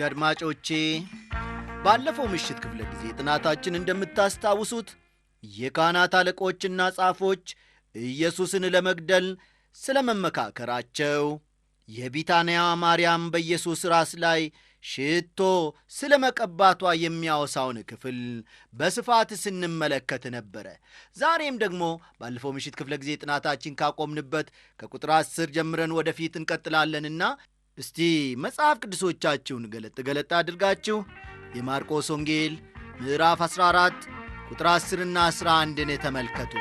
አድማጮቼ ባለፈው ምሽት ክፍለ ጊዜ ጥናታችን እንደምታስታውሱት የካህናት አለቆችና ጻፎች ኢየሱስን ለመግደል ስለመመካከራቸው፣ የቢታንያ ማርያም በኢየሱስ ራስ ላይ ሽቶ ስለመቀባቷ የሚያወሳውን ክፍል በስፋት ስንመለከት ነበረ። ዛሬም ደግሞ ባለፈው ምሽት ክፍለ ጊዜ ጥናታችን ካቆምንበት ከቁጥር 10 ጀምረን ወደፊት እንቀጥላለንና እስቲ መጽሐፍ ቅዱሶቻችሁን ገለጥ አድርጋችሁ የማርቆስ ወንጌል ምዕራፍ 14 ቁጥር 10 እና 11ን ተመልከቱ።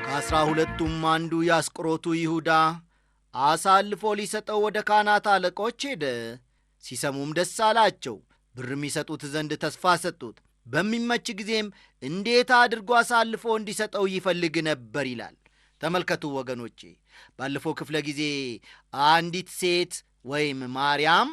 ከ12ቱም አንዱ የአስቆሮቱ ይሁዳ አሳልፎ ሊሰጠው ወደ ካህናት አለቆች ሄደ። ሲሰሙም ደስ አላቸው፣ ብርም ይሰጡት ዘንድ ተስፋ ሰጡት። በሚመች ጊዜም እንዴት አድርጎ አሳልፎ እንዲሰጠው ይፈልግ ነበር ይላል። ተመልከቱ ወገኖቼ፣ ባለፈው ክፍለ ጊዜ አንዲት ሴት ወይም ማርያም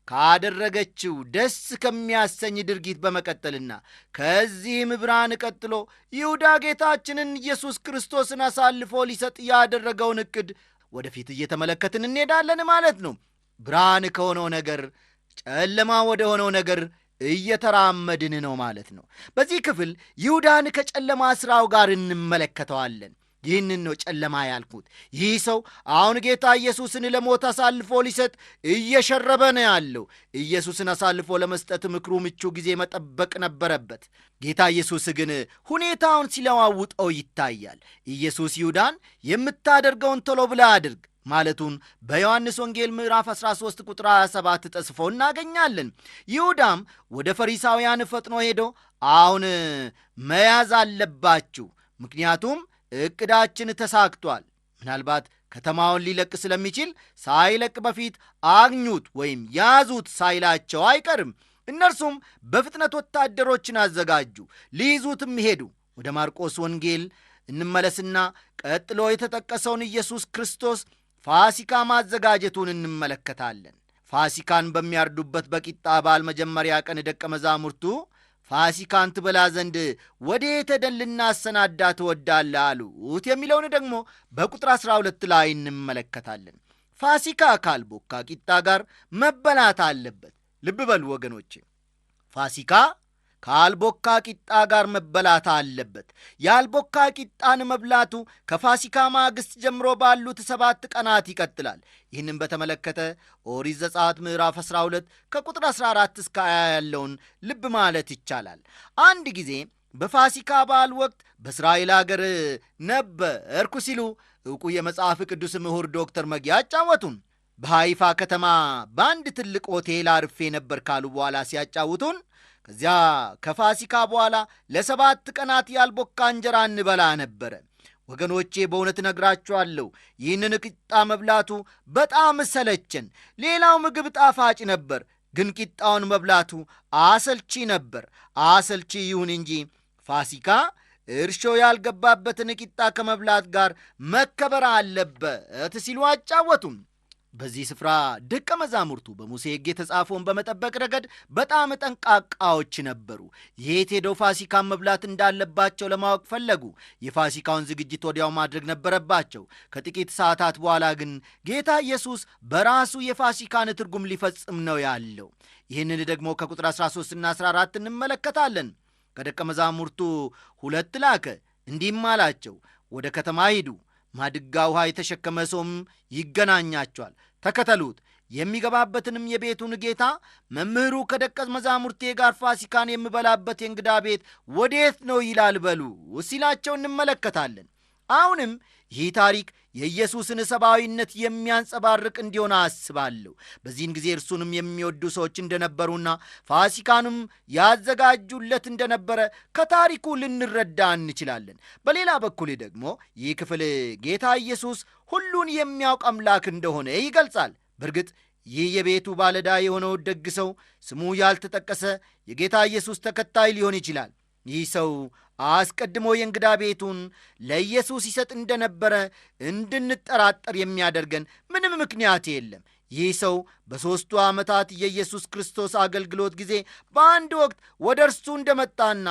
ካደረገችው ደስ ከሚያሰኝ ድርጊት በመቀጠልና ከዚህም ብርሃን ቀጥሎ ይሁዳ ጌታችንን ኢየሱስ ክርስቶስን አሳልፎ ሊሰጥ ያደረገውን ዕቅድ ወደፊት እየተመለከትን እንሄዳለን ማለት ነው። ብርሃን ከሆነው ነገር ጨለማ ወደ ሆነው ነገር እየተራመድን ነው ማለት ነው። በዚህ ክፍል ይሁዳን ከጨለማ ሥራው ጋር እንመለከተዋለን። ይህንን ነው ጨለማ ያልኩት። ይህ ሰው አሁን ጌታ ኢየሱስን ለሞት አሳልፎ ሊሰጥ እየሸረበ ነው ያለው። ኢየሱስን አሳልፎ ለመስጠት ምክሩ ምቹ ጊዜ መጠበቅ ነበረበት። ጌታ ኢየሱስ ግን ሁኔታውን ሲለዋውጠው ይታያል። ኢየሱስ ይሁዳን የምታደርገውን ቶሎ ብለህ አድርግ ማለቱን በዮሐንስ ወንጌል ምዕራፍ 13 ቁጥር 27 ተጽፎ እናገኛለን። ይሁዳም ወደ ፈሪሳውያን ፈጥኖ ሄዶ አሁን መያዝ አለባችሁ፣ ምክንያቱም ዕቅዳችን ተሳክቷል። ምናልባት ከተማውን ሊለቅ ስለሚችል ሳይለቅ በፊት አግኙት ወይም ያዙት ሳይላቸው አይቀርም። እነርሱም በፍጥነት ወታደሮችን አዘጋጁ፣ ሊይዙትም ሄዱ። ወደ ማርቆስ ወንጌል እንመለስና ቀጥሎ የተጠቀሰውን ኢየሱስ ክርስቶስ ፋሲካ ማዘጋጀቱን እንመለከታለን። ፋሲካን በሚያርዱበት በቂጣ በዓል መጀመሪያ ቀን ደቀ መዛሙርቱ ፋሲካን ትበላ ዘንድ ወዴት ሄደን ልናሰናዳ ትወዳለህ አሉት የሚለውን ደግሞ በቁጥር 12 ላይ እንመለከታለን። ፋሲካ ካልቦካ ቂጣ ጋር መበላት አለበት። ልብ በሉ ወገኖቼ፣ ፋሲካ ካልቦካ ቂጣ ጋር መበላት አለበት። ያልቦካ ቂጣን መብላቱ ከፋሲካ ማግስት ጀምሮ ባሉት 7 ቀናት ይቀጥላል። ይህንም በተመለከተ ኦሪት ዘጸአት ምዕራፍ 12 ከቁጥር 14 እስከ 20 ያለውን ልብ ማለት ይቻላል። አንድ ጊዜ በፋሲካ በዓል ወቅት በእስራኤል አገር ነበርኩ ሲሉ ዕውቁ የመጽሐፍ ቅዱስ ምሁር ዶክተር መጊ አጫወቱን። በሃይፋ ከተማ በአንድ ትልቅ ሆቴል አርፌ ነበር ካሉ በኋላ ሲያጫውቱን ከዚያ ከፋሲካ በኋላ ለ7 ቀናት ያልቦካ እንጀራ እንበላ ነበረ። ወገኖቼ በእውነት ነግራችኋለሁ፣ ይህንን ቂጣ መብላቱ በጣም ሰለቸን። ሌላው ምግብ ጣፋጭ ነበር፣ ግን ቂጣውን መብላቱ አሰልቺ ነበር። አሰልቺ ይሁን እንጂ ፋሲካ እርሾ ያልገባበትን ቂጣ ከመብላት ጋር መከበር አለበት ሲሉ አጫወቱም። በዚህ ስፍራ ደቀ መዛሙርቱ በሙሴ ሕግ የተጻፈውን በመጠበቅ ረገድ በጣም ጠንቃቃዎች ነበሩ። የት ሄደው ፋሲካን መብላት እንዳለባቸው ለማወቅ ፈለጉ። የፋሲካውን ዝግጅት ወዲያው ማድረግ ነበረባቸው። ከጥቂት ሰዓታት በኋላ ግን ጌታ ኢየሱስ በራሱ የፋሲካን ትርጉም ሊፈጽም ነው ያለው። ይህንን ደግሞ ከቁጥር 13 እና 14 እንመለከታለን። ከደቀ መዛሙርቱ 2 ላከ፣ እንዲህም አላቸው፣ ወደ ከተማ ሂዱ፣ ማድጋ ውሃ የተሸከመ ሰውም ይገናኛቸዋል፣ ተከተሉት። የሚገባበትንም የቤቱን ጌታ መምህሩ ከደቀ መዛሙርቴ ጋር ፋሲካን የምበላበት የእንግዳ ቤት ወዴት ነው ይላል በሉ ሲላቸው እንመለከታለን። አሁንም ይህ ታሪክ የኢየሱስን ሰብአዊነት የሚያንጸባርቅ እንዲሆን አስባለሁ። በዚህን ጊዜ እርሱንም የሚወዱ ሰዎች እንደነበሩና ፋሲካንም ያዘጋጁለት እንደነበረ ከታሪኩ ልንረዳ እንችላለን። በሌላ በኩል ደግሞ ይህ ክፍል ጌታ ኢየሱስ ሁሉን የሚያውቅ አምላክ እንደሆነ ይገልጻል። በእርግጥ ይህ የቤቱ ባለዕዳ የሆነው ደግ ሰው ስሙ ያልተጠቀሰ የጌታ ኢየሱስ ተከታይ ሊሆን ይችላል። ይህ ሰው አስቀድሞ የእንግዳ ቤቱን ለኢየሱስ ይሰጥ እንደነበረ እንድንጠራጠር የሚያደርገን ምንም ምክንያት የለም። ይህ ሰው በሦስቱ ዓመታት የኢየሱስ ክርስቶስ አገልግሎት ጊዜ በአንድ ወቅት ወደ እርሱ እንደመጣና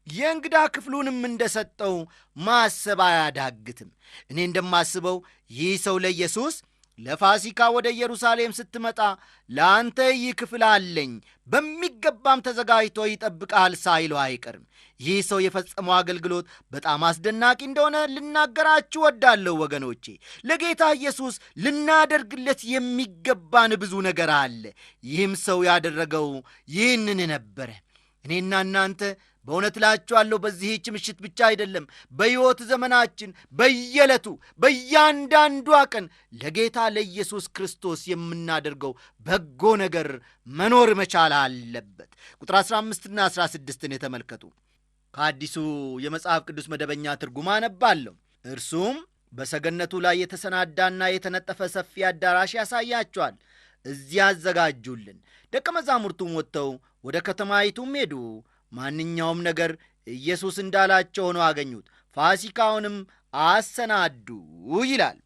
የእንግዳ ክፍሉንም እንደሰጠው ማሰብ አያዳግትም። እኔ እንደማስበው ይህ ሰው ለኢየሱስ ለፋሲካ ወደ ኢየሩሳሌም ስትመጣ ለአንተ ይህ ክፍል አለኝ፣ በሚገባም ተዘጋጅቶ ይጠብቃል ሳይለው አይቀርም። ይህ ሰው የፈጸመው አገልግሎት በጣም አስደናቂ እንደሆነ ልናገራችሁ ወዳለሁ ወገኖቼ። ለጌታ ኢየሱስ ልናደርግለት የሚገባን ብዙ ነገር አለ። ይህም ሰው ያደረገው ይህንን ነበረ። እኔና እናንተ በእውነት እላችኋለሁ በዚህች ምሽት ብቻ አይደለም፣ በሕይወት ዘመናችን በየዕለቱ በእያንዳንዷ ቀን ለጌታ ለኢየሱስ ክርስቶስ የምናደርገው በጎ ነገር መኖር መቻል አለበት። ቁጥር 15ና 16ን የተመልከቱ። ከአዲሱ የመጽሐፍ ቅዱስ መደበኛ ትርጉም አነባለሁ። እርሱም በሰገነቱ ላይ የተሰናዳና የተነጠፈ ሰፊ አዳራሽ ያሳያቸዋል። እዚያ አዘጋጁልን። ደቀ መዛሙርቱም ወጥተው ወደ ከተማይቱም ሄዱ። ማንኛውም ነገር ኢየሱስ እንዳላቸው ሆኖ አገኙት። ፋሲካውንም አሰናዱ ይላል።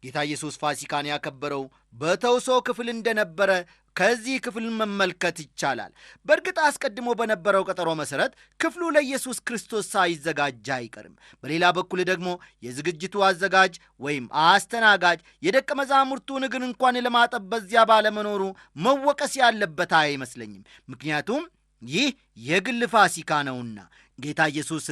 ጌታ ኢየሱስ ፋሲካን ያከበረው በተውሶ ክፍል እንደነበረ ከዚህ ክፍል መመልከት ይቻላል። በእርግጥ አስቀድሞ በነበረው ቀጠሮ መሠረት ክፍሉ ለኢየሱስ ክርስቶስ ሳይዘጋጅ አይቀርም። በሌላ በኩል ደግሞ የዝግጅቱ አዘጋጅ ወይም አስተናጋጅ የደቀ መዛሙርቱን እግር እንኳን ለማጠብ በዚያ ባለመኖሩ መወቀስ ያለበት አይመስለኝም። ምክንያቱም ይህ የግል ፋሲካ ነውና። ጌታ ኢየሱስ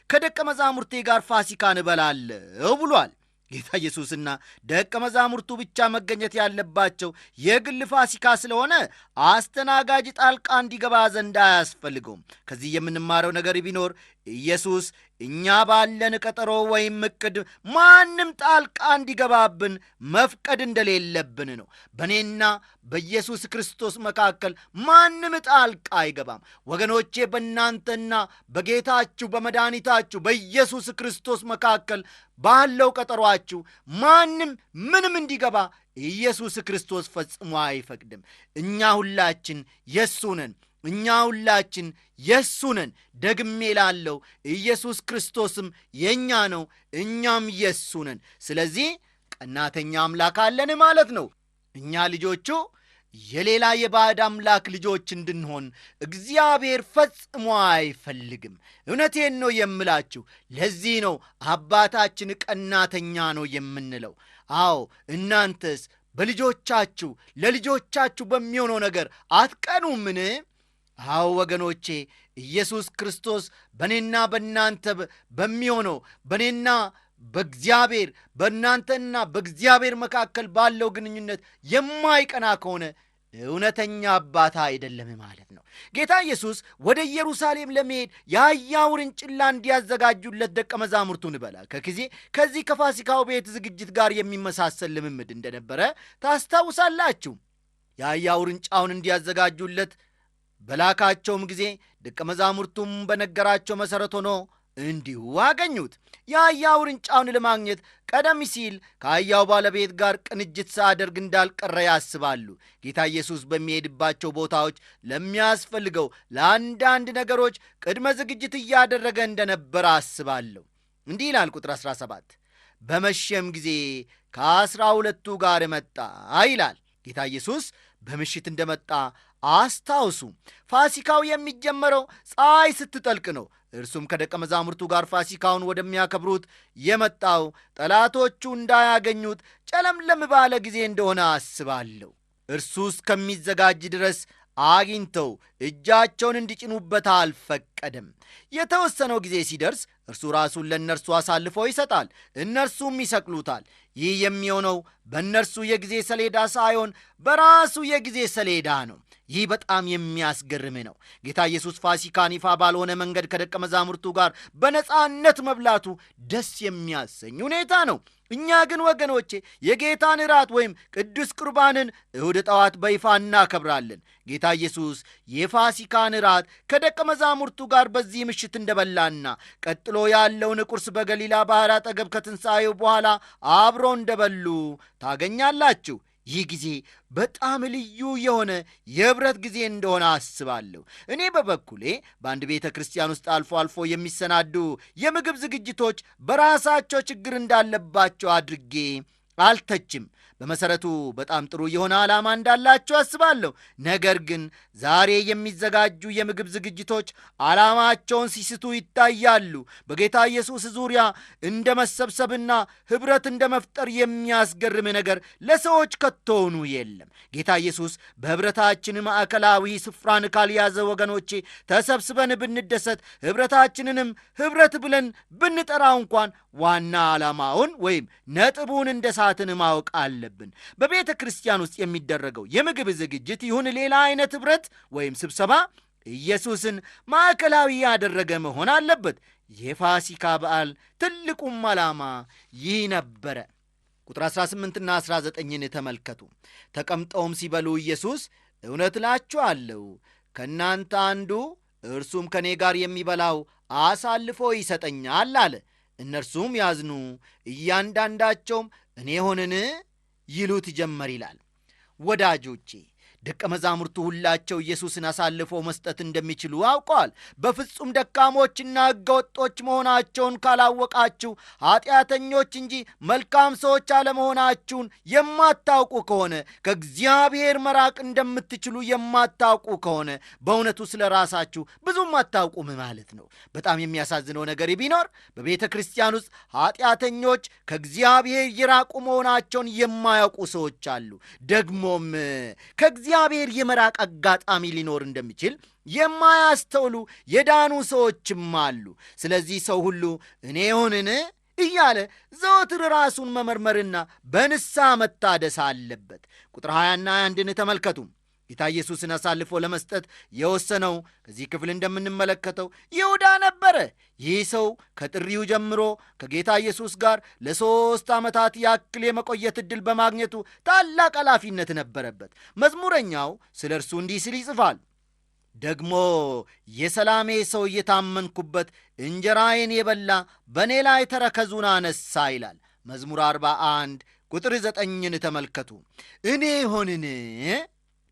ከደቀ መዛሙርቴ ጋር ፋሲካን እበላለሁ ብሏል። ጌታ ኢየሱስና ደቀ መዛሙርቱ ብቻ መገኘት ያለባቸው የግል ፋሲካ ስለሆነ አስተናጋጅ ጣልቃ እንዲገባ ዘንድ አያስፈልገውም። ከዚህ የምንማረው ነገር ቢኖር ኢየሱስ እኛ ባለን ቀጠሮ ወይም ዕቅድ ማንም ጣልቃ እንዲገባብን መፍቀድ እንደሌለብን ነው። በእኔና በኢየሱስ ክርስቶስ መካከል ማንም ጣልቃ አይገባም። ወገኖቼ፣ በእናንተና በጌታችሁ በመድኃኒታችሁ በኢየሱስ ክርስቶስ መካከል ባለው ቀጠሮአችሁ ማንም ምንም እንዲገባ ኢየሱስ ክርስቶስ ፈጽሞ አይፈቅድም። እኛ ሁላችን የእሱ ነን። እኛ ሁላችን የእሱ ነን። ደግሜ ላለው ኢየሱስ ክርስቶስም የእኛ ነው፣ እኛም የእሱ ነን። ስለዚህ ቀናተኛ አምላክ አለን ማለት ነው። እኛ ልጆቹ የሌላ የባዕድ አምላክ ልጆች እንድንሆን እግዚአብሔር ፈጽሞ አይፈልግም። እውነቴን ነው የምላችሁ። ለዚህ ነው አባታችን ቀናተኛ ነው የምንለው። አዎ፣ እናንተስ በልጆቻችሁ ለልጆቻችሁ በሚሆነው ነገር አትቀኑምን? አዎ ወገኖቼ፣ ኢየሱስ ክርስቶስ በእኔና በእናንተ በሚሆነው በእኔና በእግዚአብሔር በእናንተና በእግዚአብሔር መካከል ባለው ግንኙነት የማይቀና ከሆነ እውነተኛ አባት አይደለም ማለት ነው። ጌታ ኢየሱስ ወደ ኢየሩሳሌም ለመሄድ የአህያ ውርንጭላ እንዲያዘጋጁለት ደቀ መዛሙርቱን በላከ ጊዜ ከዚህ ከፋሲካው ቤት ዝግጅት ጋር የሚመሳሰል ልምምድ እንደነበረ ታስታውሳላችሁ። የአህያ ውርንጫውን እንዲያዘጋጁለት በላካቸውም ጊዜ ደቀ መዛሙርቱም በነገራቸው መሠረት ሆኖ እንዲሁ አገኙት። የአህያ ውርንጫውን ለማግኘት ቀደም ሲል ከአህያው ባለቤት ጋር ቅንጅት ሳያደርግ እንዳልቀረ ያስባሉ። ጌታ ኢየሱስ በሚሄድባቸው ቦታዎች ለሚያስፈልገው ለአንዳንድ ነገሮች ቅድመ ዝግጅት እያደረገ እንደነበረ አስባለሁ። እንዲህ ይላል ቁጥር 17፣ በመሸም ጊዜ ከ12ቱ ጋር መጣ ይላል። ጌታ ኢየሱስ በምሽት እንደመጣ አስታውሱ። ፋሲካው የሚጀመረው ፀሐይ ስትጠልቅ ነው። እርሱም ከደቀ መዛሙርቱ ጋር ፋሲካውን ወደሚያከብሩት የመጣው ጠላቶቹ እንዳያገኙት ጨለምለም ባለ ጊዜ እንደሆነ አስባለሁ። እርሱ እስከሚዘጋጅ ድረስ አግኝተው እጃቸውን እንዲጭኑበት አልፈቀደም። የተወሰነው ጊዜ ሲደርስ እርሱ ራሱን ለእነርሱ አሳልፎ ይሰጣል፣ እነርሱም ይሰቅሉታል። ይህ የሚሆነው በእነርሱ የጊዜ ሰሌዳ ሳይሆን በራሱ የጊዜ ሰሌዳ ነው። ይህ በጣም የሚያስገርም ነው። ጌታ ኢየሱስ ፋሲካን ይፋ ባልሆነ መንገድ ከደቀ መዛሙርቱ ጋር በነጻነት መብላቱ ደስ የሚያሰኝ ሁኔታ ነው። እኛ ግን ወገኖቼ የጌታን እራት ወይም ቅዱስ ቁርባንን እሁድ ጠዋት በይፋ እናከብራለን። ጌታ ኢየሱስ የፋሲካን እራት ከደቀ መዛሙርቱ ጋር በዚህ ምሽት እንደበላና ቀጥሎ ያለውን ቁርስ በገሊላ ባሕር አጠገብ ከትንሣኤው በኋላ አብሮ እንደበሉ ታገኛላችሁ። ይህ ጊዜ በጣም ልዩ የሆነ የኅብረት ጊዜ እንደሆነ አስባለሁ። እኔ በበኩሌ በአንድ ቤተ ክርስቲያን ውስጥ አልፎ አልፎ የሚሰናዱ የምግብ ዝግጅቶች በራሳቸው ችግር እንዳለባቸው አድርጌ አልተችም። በመሠረቱ በጣም ጥሩ የሆነ ዓላማ እንዳላቸው አስባለሁ። ነገር ግን ዛሬ የሚዘጋጁ የምግብ ዝግጅቶች ዓላማቸውን ሲስቱ ይታያሉ። በጌታ ኢየሱስ ዙሪያ እንደ መሰብሰብና ኅብረት እንደ መፍጠር የሚያስገርም ነገር ለሰዎች ከቶውኑ የለም። ጌታ ኢየሱስ በኅብረታችን ማዕከላዊ ስፍራን ካልያዘ ወገኖቼ ተሰብስበን ብንደሰት ኅብረታችንንም ኅብረት ብለን ብንጠራው እንኳን ዋና ዓላማውን ወይም ነጥቡን እንደ ሳትን ማወቅ አለብን። በቤተ ክርስቲያን ውስጥ የሚደረገው የምግብ ዝግጅት ይሁን ሌላ አይነት ኅብረት ወይም ስብሰባ ኢየሱስን ማዕከላዊ ያደረገ መሆን አለበት። የፋሲካ በዓል ትልቁም ዓላማ ይህ ነበረ። ቁጥር 18ና 19ን ተመልከቱ። ተቀምጠውም ሲበሉ ኢየሱስ እውነት እላችኋለሁ ከእናንተ አንዱ እርሱም ከእኔ ጋር የሚበላው አሳልፎ ይሰጠኛል አለ። እነርሱም ያዝኑ፣ እያንዳንዳቸውም እኔ ሆንን ይሉት ጀመር ይላል። ወዳጆቼ ደቀ መዛሙርቱ ሁላቸው ኢየሱስን አሳልፎ መስጠት እንደሚችሉ አውቀዋል። በፍጹም ደካሞችና ሕገወጦች መሆናቸውን ካላወቃችሁ ኀጢአተኞች እንጂ መልካም ሰዎች አለመሆናችሁን የማታውቁ ከሆነ ከእግዚአብሔር መራቅ እንደምትችሉ የማታውቁ ከሆነ በእውነቱ ስለ ራሳችሁ ብዙም አታውቁም ማለት ነው። በጣም የሚያሳዝነው ነገር ቢኖር በቤተ ክርስቲያን ውስጥ ኀጢአተኞች ከእግዚአብሔር የራቁ መሆናቸውን የማያውቁ ሰዎች አሉ። ደግሞም ከእግዚአብሔር የመራቅ አጋጣሚ ሊኖር እንደሚችል የማያስተውሉ የዳኑ ሰዎችም አሉ። ስለዚህ ሰው ሁሉ እኔ ሆንን እያለ ዘወትር ራሱን መመርመርና በንስሐ መታደስ አለበት። ቁጥር 20ና 21ን ተመልከቱ። ጌታ ኢየሱስን አሳልፎ ለመስጠት የወሰነው ከዚህ ክፍል እንደምንመለከተው ይሁዳ ነበረ። ይህ ሰው ከጥሪው ጀምሮ ከጌታ ኢየሱስ ጋር ለ3 ዓመታት ያክል የመቆየት ዕድል በማግኘቱ ታላቅ ኃላፊነት ነበረበት። መዝሙረኛው ስለ እርሱ እንዲህ ሲል ይጽፋል። ደግሞ የሰላሜ ሰው እየታመንኩበት እንጀራዬን የበላ በእኔ ላይ ተረከዙን አነሳ ይላል። መዝሙር 41 ቁጥር 9ን ተመልከቱ። እኔ ሆንን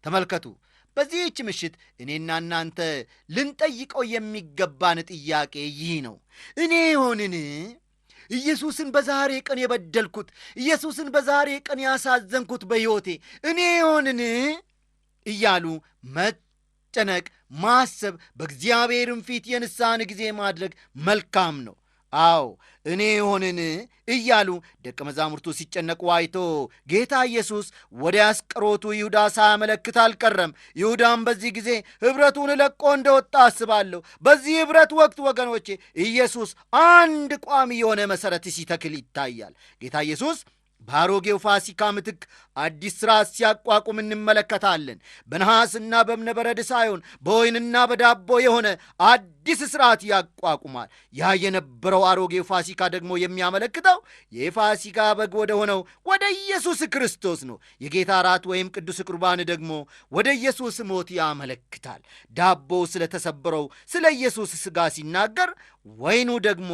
ተመልከቱ። በዚህች ምሽት እኔና እናንተ ልንጠይቀው የሚገባን ጥያቄ ይህ ነው። እኔ ሆንን ኢየሱስን በዛሬ ቀን የበደልኩት፣ ኢየሱስን በዛሬ ቀን ያሳዘንኩት በሕይወቴ እኔ ሆንን እያሉ መጨነቅ፣ ማሰብ፣ በእግዚአብሔርም ፊት የንስሐን ጊዜ ማድረግ መልካም ነው። አዎ እኔ ሆንን እያሉ ደቀ መዛሙርቱ ሲጨነቁ አይቶ ጌታ ኢየሱስ ወደ አስቆሮቱ ይሁዳ ሳያመለክት አልቀረም። ይሁዳም በዚህ ጊዜ ኅብረቱን ለቆ እንደወጣ አስባለሁ። በዚህ ኅብረት ወቅት ወገኖቼ ኢየሱስ አንድ ቋሚ የሆነ መሠረት ሲተክል ይታያል። ጌታ ኢየሱስ በአሮጌው ፋሲካ ምትክ አዲስ ሥርዓት ሲያቋቁም እንመለከታለን። በነሐስና በእብነ በረድ ሳይሆን በወይንና በዳቦ የሆነ አዲስ ሥርዓት ያቋቁማል። ያ የነበረው አሮጌው ፋሲካ ደግሞ የሚያመለክተው የፋሲካ በግ ወደ ሆነው ወደ ኢየሱስ ክርስቶስ ነው። የጌታ እራት ወይም ቅዱስ ቁርባን ደግሞ ወደ ኢየሱስ ሞት ያመለክታል። ዳቦው ስለ ተሰበረው ስለ ኢየሱስ ሥጋ ሲናገር፣ ወይኑ ደግሞ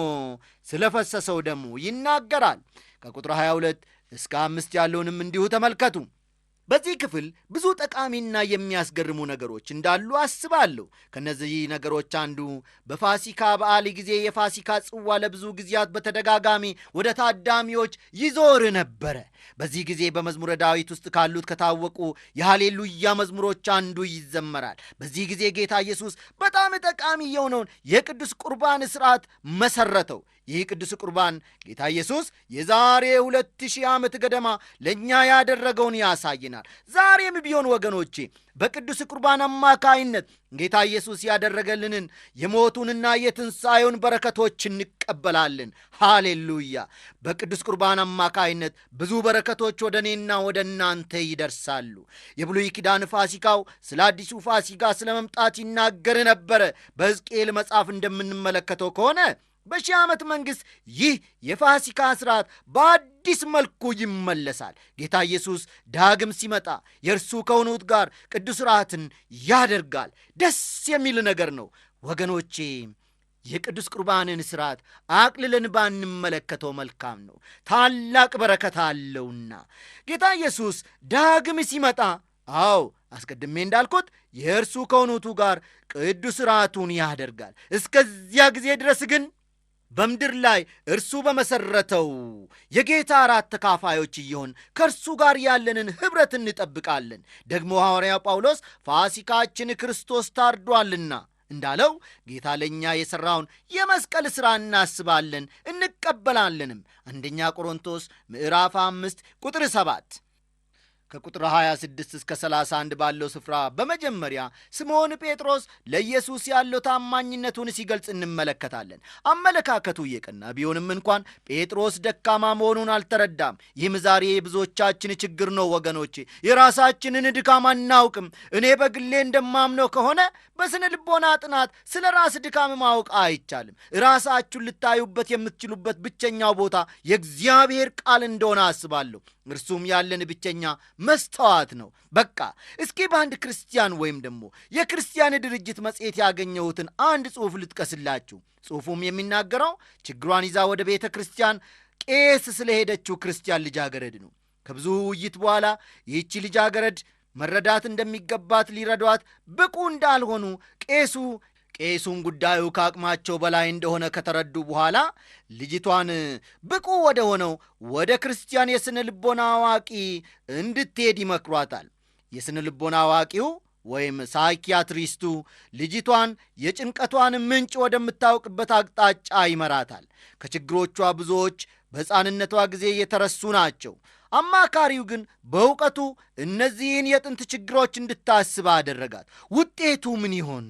ስለ ፈሰሰው ደሙ ይናገራል። ከቁጥር 22 እስከ 5 ያለውንም እንዲሁ ተመልከቱ። በዚህ ክፍል ብዙ ጠቃሚና የሚያስገርሙ ነገሮች እንዳሉ አስባለሁ። ከነዚህ ነገሮች አንዱ በፋሲካ በዓል ጊዜ የፋሲካ ጽዋ ለብዙ ጊዜያት በተደጋጋሚ ወደ ታዳሚዎች ይዞር ነበረ። በዚህ ጊዜ በመዝሙረ ዳዊት ውስጥ ካሉት ከታወቁ የሃሌሉያ መዝሙሮች አንዱ ይዘመራል። በዚህ ጊዜ ጌታ ኢየሱስ በጣም ጠቃሚ የሆነውን የቅዱስ ቁርባን ሥርዓት መሠረተው። ይህ ቅዱስ ቁርባን ጌታ ኢየሱስ የዛሬ 2000 ዓመት ገደማ ለእኛ ያደረገውን ያሳይናል። ዛሬም ቢሆን ወገኖቼ በቅዱስ ቁርባን አማካይነት ጌታ ኢየሱስ ያደረገልንን የሞቱንና የትንሣኤውን በረከቶች እንቀበላለን። ሃሌሉያ! በቅዱስ ቁርባን አማካይነት ብዙ በረከቶች ወደ እኔና ወደ እናንተ ይደርሳሉ። የብሉይ ኪዳን ፋሲካው ስለ አዲሱ ፋሲካ ስለ መምጣት ይናገር ነበረ። በሕዝቅኤል መጽሐፍ እንደምንመለከተው ከሆነ በሺህ ዓመት መንግሥት ይህ የፋሲካ ሥርዓት በአዲስ መልኩ ይመለሳል። ጌታ ኢየሱስ ዳግም ሲመጣ የእርሱ ከሆኑት ጋር ቅዱስ ሥርዓትን ያደርጋል። ደስ የሚል ነገር ነው ወገኖቼ። የቅዱስ ቁርባንን ሥርዓት አቅልለን ባንመለከተው መልካም ነው። ታላቅ በረከት አለውና ጌታ ኢየሱስ ዳግም ሲመጣ አስቀድሜ እንዳልኩት የእርሱ ከሆኑቱ ጋር ቅዱስ ሥርዓቱን ያደርጋል። እስከዚያ ጊዜ ድረስ ግን በምድር ላይ እርሱ በመሠረተው የጌታ እራት ተካፋዮች እየሆን ከእርሱ ጋር ያለንን ኅብረት እንጠብቃለን። ደግሞ ሐዋርያው ጳውሎስ ፋሲካችን ክርስቶስ ታርዷልና እንዳለው ጌታ ለእኛ የሠራውን የመስቀል ሥራ እናስባለን እንቀበላለንም። አንደኛ ቆሮንቶስ ምዕራፍ 5 ቁጥር 7 ከቁጥር 26 እስከ 31 ባለው ስፍራ በመጀመሪያ ስምዖን ጴጥሮስ ለኢየሱስ ያለው ታማኝነቱን ሲገልጽ እንመለከታለን። አመለካከቱ የቀና ቢሆንም እንኳን ጴጥሮስ ደካማ መሆኑን አልተረዳም። ይህም ዛሬ የብዙዎቻችን ችግር ነው ወገኖቼ። የራሳችንን ድካም አናውቅም። እኔ በግሌ እንደማምነው ከሆነ በስነ ልቦና ጥናት ስለ ራስ ድካም ማወቅ አይቻልም። ራሳችሁን ልታዩበት የምትችሉበት ብቸኛው ቦታ የእግዚአብሔር ቃል እንደሆነ አስባለሁ። እርሱም ያለን ብቸኛ መስተዋት ነው። በቃ እስኪ በአንድ ክርስቲያን ወይም ደግሞ የክርስቲያን ድርጅት መጽሔት ያገኘሁትን አንድ ጽሑፍ ልጥቀስላችሁ። ጽሑፉም የሚናገረው ችግሯን ይዛ ወደ ቤተ ክርስቲያን ቄስ ስለሄደችው ክርስቲያን ልጃገረድ ነው። ከብዙ ውይይት በኋላ ይህቺ ልጃገረድ መረዳት እንደሚገባት ሊረዷት ብቁ እንዳልሆኑ ቄሱን ጉዳዩ ከአቅማቸው በላይ እንደሆነ ከተረዱ በኋላ ልጅቷን ብቁ ወደ ሆነው ወደ ክርስቲያን የስነ ልቦና አዋቂ እንድትሄድ ይመክሯታል። የስነ ልቦና አዋቂው ወይም ሳይኪያትሪስቱ ልጅቷን የጭንቀቷን ምንጭ ወደምታውቅበት አቅጣጫ ይመራታል። ከችግሮቿ ብዙዎች በሕፃንነቷ ጊዜ የተረሱ ናቸው። አማካሪው ግን በእውቀቱ እነዚህን የጥንት ችግሮች እንድታስብ አደረጋት። ውጤቱ ምን ይሆን?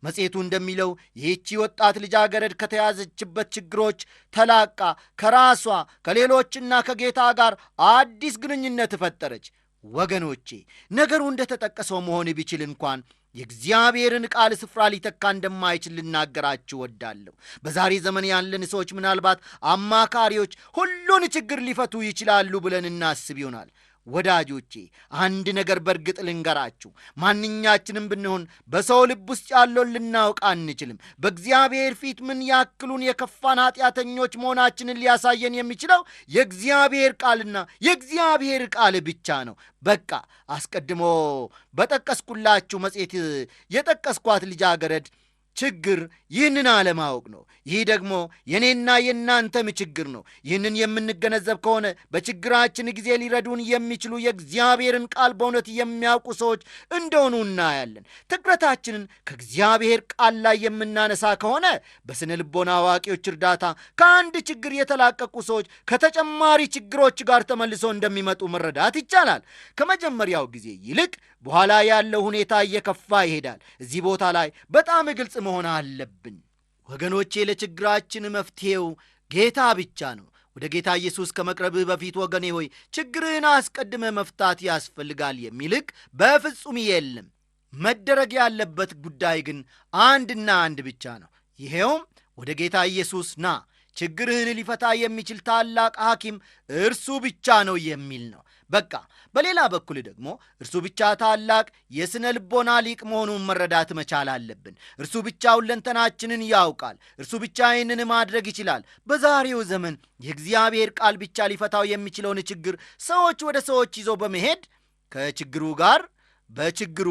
መጽሔቱ እንደሚለው ይህቺ ወጣት ልጃገረድ ከተያዘችበት ችግሮች ተላቃ ከራሷ ከሌሎችና ከጌታ ጋር አዲስ ግንኙነት ፈጠረች። ወገኖቼ ነገሩ እንደተጠቀሰው መሆን ቢችል እንኳን የእግዚአብሔርን ቃል ስፍራ ሊተካ እንደማይችል ልናገራችሁ ወዳለሁ። በዛሬ ዘመን ያለን ሰዎች ምናልባት አማካሪዎች ሁሉን ችግር ሊፈቱ ይችላሉ ብለን እናስብ ይሆናል። ወዳጆቼ አንድ ነገር በእርግጥ ልንገራችሁ፣ ማንኛችንም ብንሆን በሰው ልብ ውስጥ ያለውን ልናውቅ አንችልም። በእግዚአብሔር ፊት ምን ያክሉን የከፋን ኃጢአተኞች መሆናችንን ሊያሳየን የሚችለው የእግዚአብሔር ቃልና የእግዚአብሔር ቃል ብቻ ነው። በቃ አስቀድሞ በጠቀስኩላችሁ መጽሔት የጠቀስኳት ልጃገረድ ችግር ይህንን አለማወቅ ነው። ይህ ደግሞ የኔና የእናንተም ችግር ነው። ይህንን የምንገነዘብ ከሆነ በችግራችን ጊዜ ሊረዱን የሚችሉ የእግዚአብሔርን ቃል በእውነት የሚያውቁ ሰዎች እንደሆኑ እናያለን። ትኩረታችንን ከእግዚአብሔር ቃል ላይ የምናነሳ ከሆነ በስነ ልቦና አዋቂዎች እርዳታ ከአንድ ችግር የተላቀቁ ሰዎች ከተጨማሪ ችግሮች ጋር ተመልሰው እንደሚመጡ መረዳት ይቻላል። ከመጀመሪያው ጊዜ ይልቅ በኋላ ያለው ሁኔታ እየከፋ ይሄዳል። እዚህ ቦታ ላይ በጣም ግልጽ መሆን አለብን ወገኖቼ። ለችግራችን መፍትሄው ጌታ ብቻ ነው። ወደ ጌታ ኢየሱስ ከመቅረብህ በፊት ወገኔ ሆይ ችግርህን አስቀድመ መፍታት ያስፈልጋል የሚልቅ በፍጹም የለም። መደረግ ያለበት ጉዳይ ግን አንድና አንድ ብቻ ነው። ይሄውም ወደ ጌታ ኢየሱስ ና፣ ችግርህን ሊፈታ የሚችል ታላቅ ሐኪም እርሱ ብቻ ነው የሚል ነው። በቃ በሌላ በኩል ደግሞ እርሱ ብቻ ታላቅ የስነ ልቦና ሊቅ መሆኑን መረዳት መቻል አለብን። እርሱ ብቻ ሁለንተናችንን ያውቃል። እርሱ ብቻ ይህንን ማድረግ ይችላል። በዛሬው ዘመን የእግዚአብሔር ቃል ብቻ ሊፈታው የሚችለውን ችግር ሰዎች ወደ ሰዎች ይዘው በመሄድ ከችግሩ ጋር በችግሩ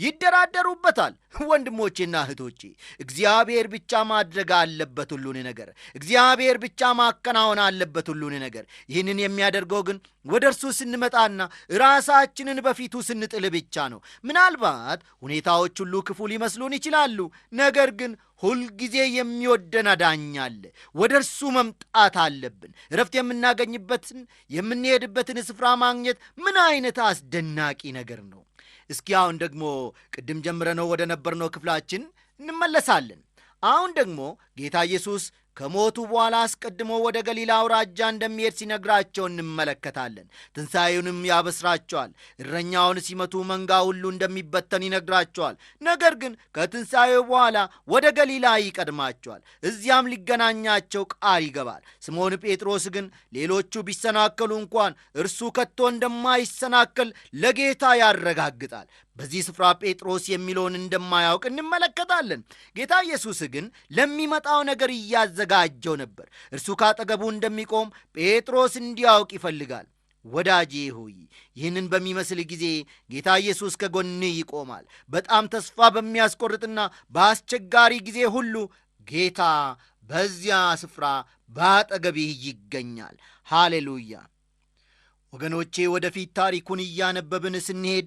ይደራደሩበታል። ወንድሞቼና እህቶቼ እግዚአብሔር ብቻ ማድረግ አለበት ሁሉን ነገር። እግዚአብሔር ብቻ ማከናወን አለበት ሁሉን ነገር። ይህንን የሚያደርገው ግን ወደ እርሱ ስንመጣና ራሳችንን በፊቱ ስንጥል ብቻ ነው። ምናልባት ሁኔታዎች ሁሉ ክፉ ሊመስሉን ይችላሉ። ነገር ግን ሁልጊዜ የሚወደን አዳኝ አለ። ወደ እርሱ መምጣት አለብን። እረፍት የምናገኝበትን የምንሄድበትን ስፍራ ማግኘት ምን አይነት አስደናቂ ነገር ነው! እስኪ አሁን ደግሞ ቅድም ጀምረነው ወደ ነበርነው ክፍላችን እንመለሳለን። አሁን ደግሞ ጌታ ኢየሱስ ከሞቱ በኋላ አስቀድሞ ወደ ገሊላ አውራጃ እንደሚሄድ ሲነግራቸው እንመለከታለን። ትንሣኤውንም ያበስራቸዋል። እረኛውን ሲመቱ መንጋ ሁሉ እንደሚበተን ይነግራቸዋል። ነገር ግን ከትንሣኤው በኋላ ወደ ገሊላ ይቀድማቸዋል። እዚያም ሊገናኛቸው ቃል ይገባል። ስምዖን ጴጥሮስ ግን ሌሎቹ ቢሰናከሉ እንኳን እርሱ ከቶ እንደማይሰናከል ለጌታ ያረጋግጣል። በዚህ ስፍራ ጴጥሮስ የሚለውን እንደማያውቅ እንመለከታለን። ጌታ ኢየሱስ ግን ለሚመጣው ነገር እያዘጋጀው ነበር። እርሱ ካጠገቡ እንደሚቆም ጴጥሮስ እንዲያውቅ ይፈልጋል። ወዳጄ ሆይ ይህንን በሚመስል ጊዜ ጌታ ኢየሱስ ከጎንህ ይቆማል። በጣም ተስፋ በሚያስቆርጥና በአስቸጋሪ ጊዜ ሁሉ ጌታ በዚያ ስፍራ በአጠገብህ ይገኛል። ሃሌሉያ! ወገኖቼ ወደፊት ታሪኩን እያነበብን ስንሄድ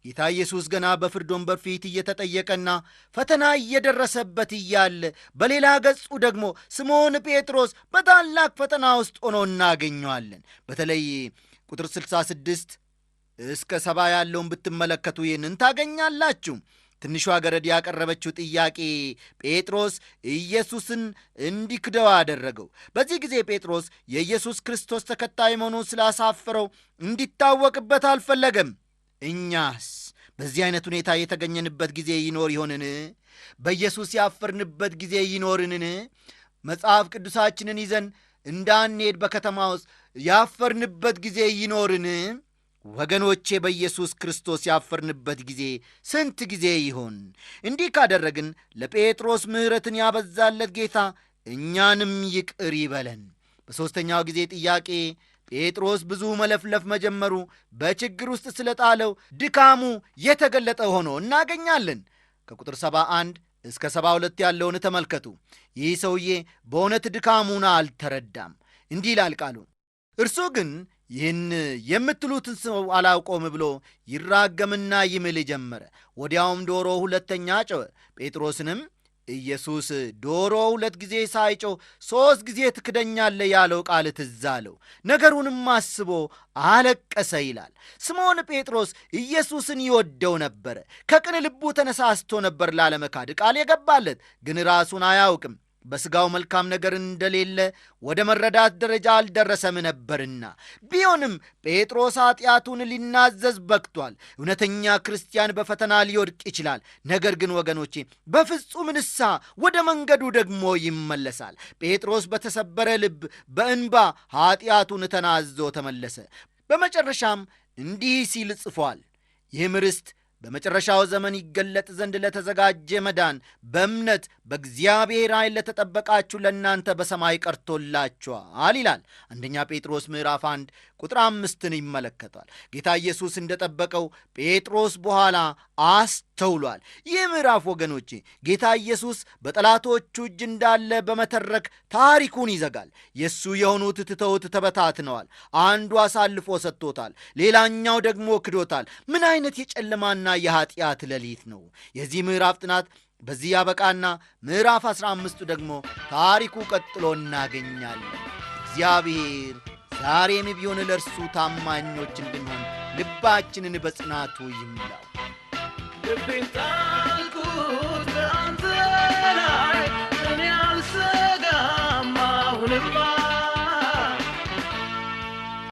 ጌታ ኢየሱስ ገና በፍርድ ወንበር ፊት እየተጠየቀና ፈተና እየደረሰበት እያለ በሌላ ገጹ ደግሞ ስምዖን ጴጥሮስ በታላቅ ፈተና ውስጥ ሆኖ እናገኘዋለን። በተለይ ቁጥር 66 እስከ 70 ያለውን ብትመለከቱ ይህንን ታገኛላችሁ። ትንሿ ገረድ ያቀረበችው ጥያቄ ጴጥሮስ ኢየሱስን እንዲክደው አደረገው። በዚህ ጊዜ ጴጥሮስ የኢየሱስ ክርስቶስ ተከታይ መሆኑን ስላሳፈረው እንዲታወቅበት አልፈለገም። እኛስ በዚህ አይነት ሁኔታ የተገኘንበት ጊዜ ይኖር ይሆንን? በኢየሱስ ያፈርንበት ጊዜ ይኖርንን? መጽሐፍ ቅዱሳችንን ይዘን እንዳንሄድ በከተማ ውስጥ ያፈርንበት ጊዜ ይኖርን? ወገኖቼ በኢየሱስ ክርስቶስ ያፈርንበት ጊዜ ስንት ጊዜ ይሆን? እንዲህ ካደረግን ለጴጥሮስ ምሕረትን ያበዛለት ጌታ እኛንም ይቅር ይበለን። በሦስተኛው ጊዜ ጥያቄ ጴጥሮስ ብዙ መለፍለፍ መጀመሩ በችግር ውስጥ ስለጣለው ድካሙ የተገለጠ ሆኖ እናገኛለን። ከቁጥር 71 እስከ 72 ያለውን ተመልከቱ። ይህ ሰውዬ በእውነት ድካሙን አልተረዳም። እንዲህ ይላል ቃሉ። እርሱ ግን ይህን የምትሉትን ሰው አላውቀውም ብሎ ይራገምና ይምል ጀመረ። ወዲያውም ዶሮ ሁለተኛ ጮኸ። ጴጥሮስንም ኢየሱስ ዶሮ 2 ጊዜ ሳይጮህ 3 ጊዜ ትክደኛለህ ያለው ቃል ትዝ አለው። ነገሩንም አስቦ አለቀሰ ይላል። ስምዖን ጴጥሮስ ኢየሱስን ይወደው ነበረ። ከቅን ልቡ ተነሳስቶ ነበር ላለመካድ ቃል የገባለት። ግን ራሱን አያውቅም። በሥጋው መልካም ነገር እንደሌለ ወደ መረዳት ደረጃ አልደረሰም ነበርና። ቢሆንም ጴጥሮስ ኃጢአቱን ሊናዘዝ በቅቷል። እውነተኛ ክርስቲያን በፈተና ሊወድቅ ይችላል። ነገር ግን ወገኖቼ በፍጹም ንስሐ ወደ መንገዱ ደግሞ ይመለሳል። ጴጥሮስ በተሰበረ ልብ በእንባ ኃጢአቱን ተናዞ ተመለሰ። በመጨረሻም እንዲህ ሲል ጽፏል። ይህም ርስት በመጨረሻው ዘመን ይገለጥ ዘንድ ለተዘጋጀ መዳን በእምነት በእግዚአብሔር ኃይል ለተጠበቃችሁ ለእናንተ በሰማይ ቀርቶላችኋል ይላል። አንደኛ ጴጥሮስ ምዕራፍ 1 ቁጥር 5 ይመለከቷል። ጌታ ኢየሱስ እንደጠበቀው ጴጥሮስ በኋላ አስተውሏል። ይህ ምዕራፍ ወገኖቼ ጌታ ኢየሱስ በጠላቶቹ እጅ እንዳለ በመተረክ ታሪኩን ይዘጋል። የእሱ የሆኑት ትተውት ተበታትነዋል። አንዱ አሳልፎ ሰጥቶታል፣ ሌላኛው ደግሞ ክዶታል። ምን አይነት የጨለማና የኀጢአት ሌሊት ነው! የዚህ ምዕራፍ ጥናት በዚህ ያበቃና ምዕራፍ 15 ደግሞ ታሪኩ ቀጥሎ እናገኛለን። እግዚአብሔር ዛሬም ቢሆን ለእርሱ ታማኞች እንድንሆን ልባችንን በጽናቱ ይምላው።